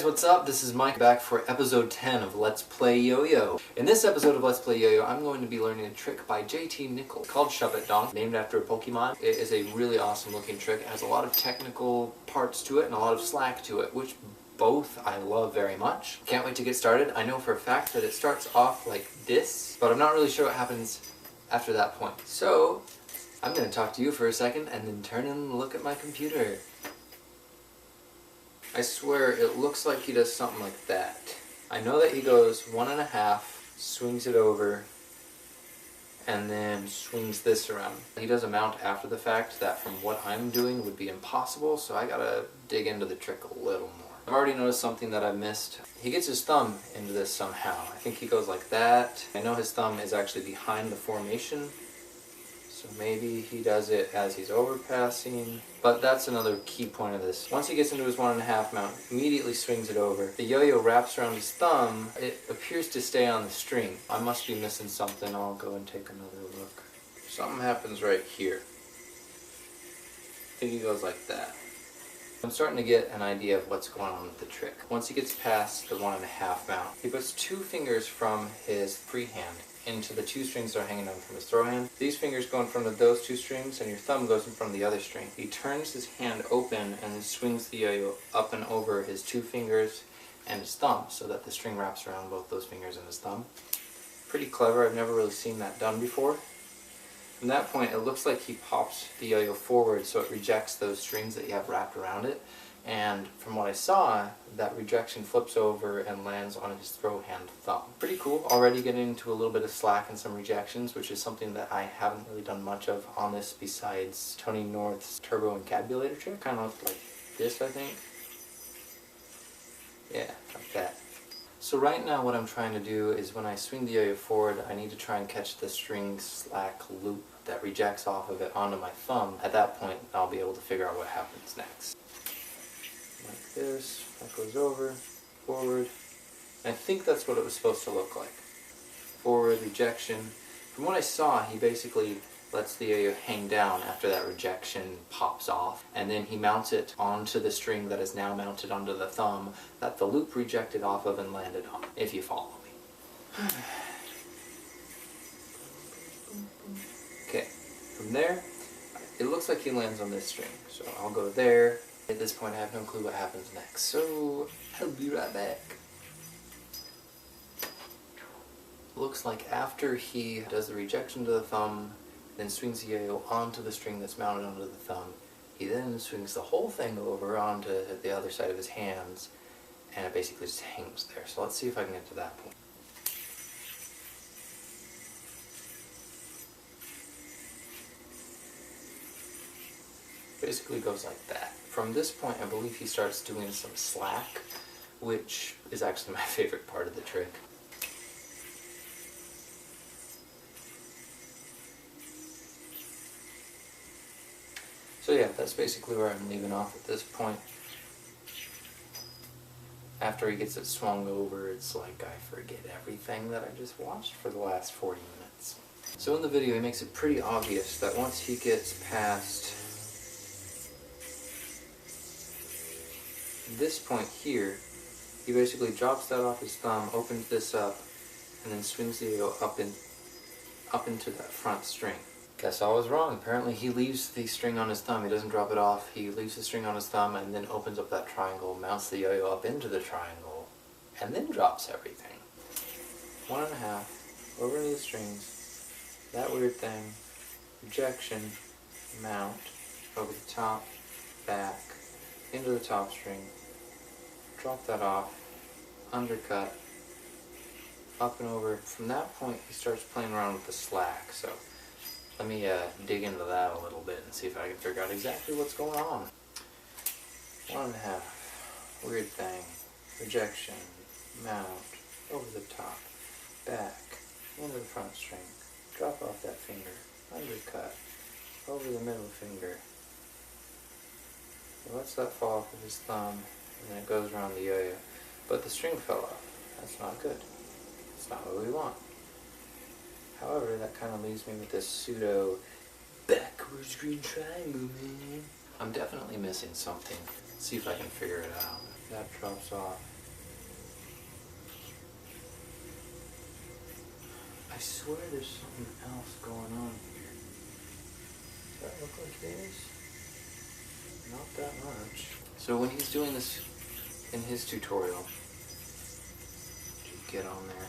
guys, what's up? This is Mike back for episode 10 of Let's Play Yo-Yo. In this episode of Let's Play Yo-Yo, I'm going to be learning a trick by JT Nichols called Shuppet Donk, named after a Pokemon. It is a really awesome looking trick. It has a lot of technical parts to it and a lot of slack to it, which both I love very much. Can't wait to get started. I know for a fact that it starts off like this, but I'm not really sure what happens after that point. So, I'm going to talk to you for a second and then turn and look at my computer. I swear it looks like he does something like that. I know that he goes 1.5, swings it over, and then swings this around. He does a mount after the fact that from what I'm doing would be impossible, so I gotta dig into the trick a little more. I've already noticed something that I missed. He gets his thumb into this somehow. I think he goes like that. I know his thumb is actually behind the formation, so maybe he does it as he's overpassing. But that's another key point of this. Once he gets into his 1.5 mount, immediately swings it over. The yo-yo wraps around his thumb. It appears to stay on the string. I must be missing something. I'll go and take another look. Something happens right here. I think he goes like that. I'm starting to get an idea of what's going on with the trick. Once he gets past the 1.5 mount, he puts 2 fingers from his free hand into the 2 strings that are hanging down from his throw hand. These fingers go in front of those 2 strings, and your thumb goes in front of the other string. He turns his hand open and then swings the yo-yo up and over his 2 fingers and his thumb so that the string wraps around both those fingers and his thumb. Pretty clever. I've never really seen that done before. From that point, it looks like he pops the yo-yo forward so it rejects those strings that you have wrapped around it. And from what I saw, that rejection flips over and lands on his throw hand thumb. Pretty cool. Already getting into a little bit of slack and some rejections, which is something that I haven't really done much of on this besides Tony North's Turbo Encabulator trick. Kind of like this, I think. Yeah, like that. So right now what I'm trying to do is when I swing the yo-yo forward, I need to try and catch the string slack loop that rejects off of it onto my thumb. At that point, I'll be able to figure out what happens next. Like this, that goes over, forward. And I think that's what it was supposed to look like. Forward, rejection. From what I saw, he basically lets the yo-yo hang down after that rejection pops off, and then he mounts it onto the string that is now mounted onto the thumb that the loop rejected off of and landed on, if you follow me. Okay, from there, it looks like he lands on this string, so I'll go there. At this point, I have no clue what happens next, so I'll be right back. Looks like after he does the rejection to the thumb, then swings the yo-yo onto the string that's mounted onto the thumb, he then swings the whole thing over onto the other side of his hands, and it basically just hangs there. So let's see if I can get to that point. Basically goes like that. From this point, I believe he starts doing some slack, which is actually my favorite part of the trick. So yeah, that's basically where I'm leaving off at this point. After he gets it swung over, it's like I forget everything that I just watched for the last 40 minutes. So in the video, he makes it pretty obvious that once he gets past this point here, he basically drops that off his thumb, opens this up, and then swings the yo-yo up into that front string. Guess I was wrong. Apparently he leaves the string on his thumb. He doesn't drop it off. He leaves the string on his thumb and then opens up that triangle, mounts the yo-yo up into the triangle, and then drops everything. 1.5, over into the strings, that weird thing, rejection, mount, over the top, back, into the top string, drop that off, undercut, up and over. From that point, he starts playing around with the slack, so let me dig into that a little bit and see if I can figure out exactly what's going on. 1.5, weird thing, rejection, mount, over the top, back, into the front string, drop off that finger, undercut, over the middle finger. He lets that fall off of his thumb, and then it goes around the yo-yo. But the string fell off. That's not good. That's not what we want. However, that kind of leaves me with this pseudo backwards green triangle, man. I'm definitely missing something. Let's see if I can figure it out. That drops off. I swear there's something else going on here. Does that look like it is? Not that much. So when he's doing this in his tutorial, to get on there,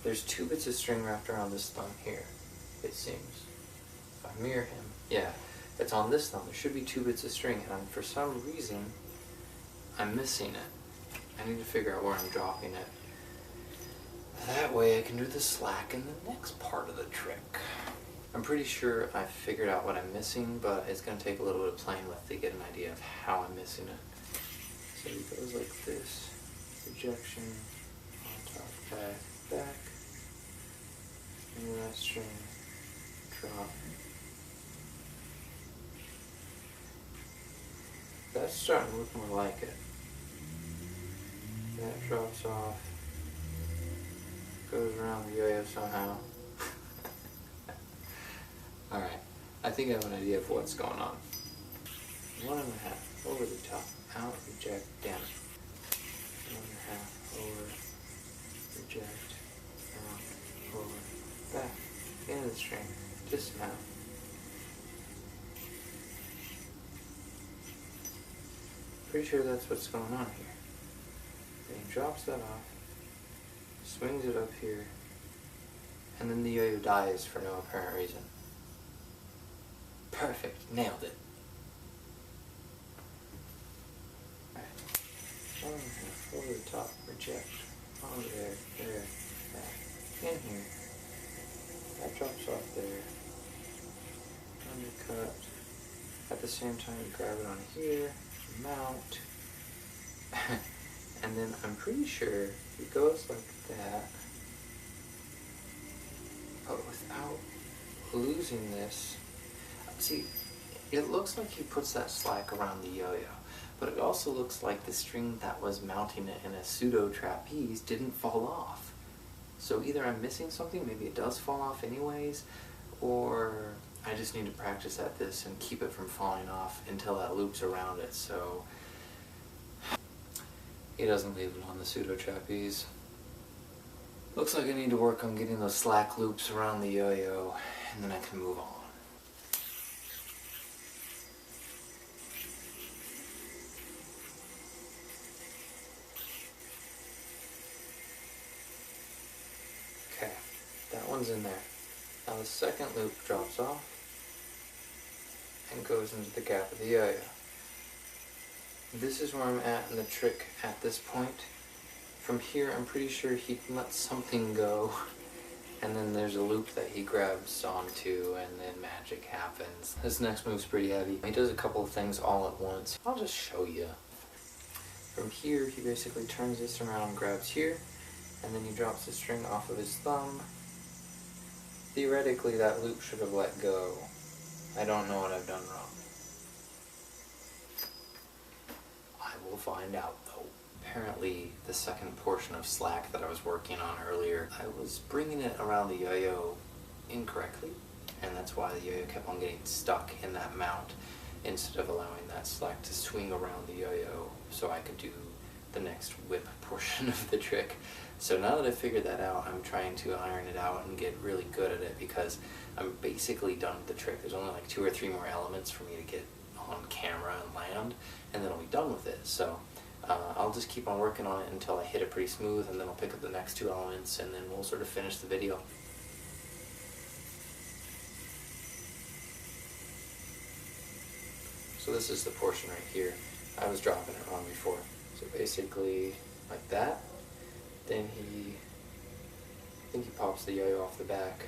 there's 2 bits of string wrapped around this thumb here, it seems. If I mirror him, yeah, it's on this thumb. There should be 2 bits of string, and for some reason, I'm missing it. I need to figure out where I'm dropping it. That way I can do the slack in the next part of the trick. I'm pretty sure I figured out what I'm missing, but it's going to take a little bit of playing with to get an idea of how I'm missing it. So it goes like this. Projection, on top, back, back. Into that string, drop. That's starting to look more like it. That drops off. Goes around the yo-yo somehow. Alright, I think I have an idea of what's going on. 1.5 over the top, out, reject, damn it. 1.5 over, reject, out, over, back, into the string, dismount. Pretty sure that's what's going on here. Then he drops that off, swings it up here, and then the yo-yo dies for no apparent reason. Perfect, nailed it. Alright, 1.5 over the top, reject, on there, back, in here. That drops off there. Undercut. At the same time, you grab it on here, mount, and then I'm pretty sure it goes like that, but without losing this. See, it looks like he puts that slack around the yo-yo, but it also looks like the string that was mounting it in a pseudo trapeze didn't fall off. So either I'm missing something, maybe it does fall off anyways, or I just need to practice at this and keep it from falling off until that loops around it. So he doesn't leave it on the pseudo trapeze. Looks like I need to work on getting those slack loops around the yo-yo, and then I can move on. Okay, that one's in there. Now the second loop drops off and goes into the gap of the yo-yo. This is where I'm at in the trick at this point. From here, I'm pretty sure he lets something go, and then there's a loop that he grabs onto, and then magic happens. This next move's pretty heavy. He does a couple of things all at once. I'll just show you. From here, he basically turns this around and grabs here, and then he drops the string off of his thumb. Theoretically, that loop should have let go. I don't know what I've done wrong. I will find out, though. Apparently, the second portion of slack that I was working on earlier, I was bringing it around the yo-yo incorrectly, and that's why the yo-yo kept on getting stuck in that mount instead of allowing that slack to swing around the yo-yo so I could do the next whip portion of the trick. So now that I figured that out, I'm trying to iron it out and get really good at it, because I'm basically done with the trick. There's only like 2 or 3 more elements for me to get on camera and land, and then I'll be done with it. So I'll just keep on working on it until I hit it pretty smooth, and then I'll pick up the next 2 elements, and then we'll sort of finish the video. So this is the portion right here. I was dropping it wrong before. So basically like that. Then I think he pops the yo-yo off the back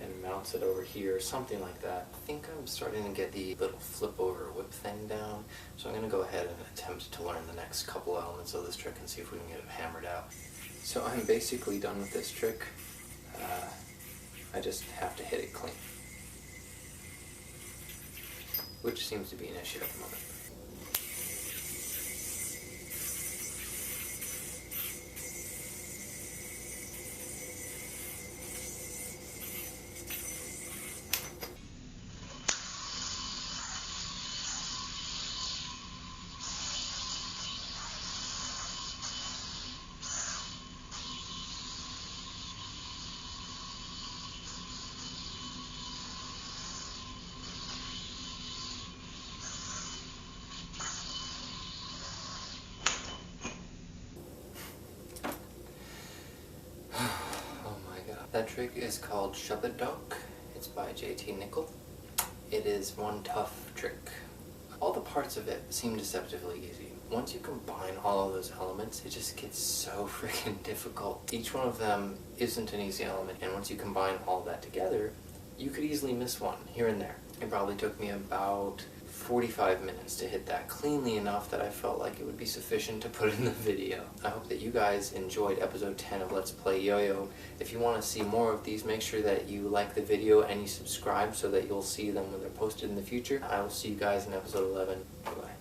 and mounts it over here, something like that. I think I'm starting to get the little flip over whip thing down, so I'm going to go ahead and attempt to learn the next couple elements of this trick and see if we can get it hammered out. So I'm basically done with this trick. I just have to hit it clean, which seems to be an issue at the moment. That trick is called Shuppet Donk. It's by JT Nickel. It is one tough trick. All the parts of it seem deceptively easy. Once you combine all of those elements, it just gets so freaking difficult. Each one of them isn't an easy element, and once you combine all that together, you could easily miss one here and there. It probably took me about 45 minutes to hit that cleanly enough that I felt like it would be sufficient to put in the video. I hope that you guys enjoyed episode 10 of Let's Play Yo-Yo. If you want to see more of these, make sure that you like the video and you subscribe so that you'll see them when they're posted in the future. I will see you guys in episode 11. Bye-bye.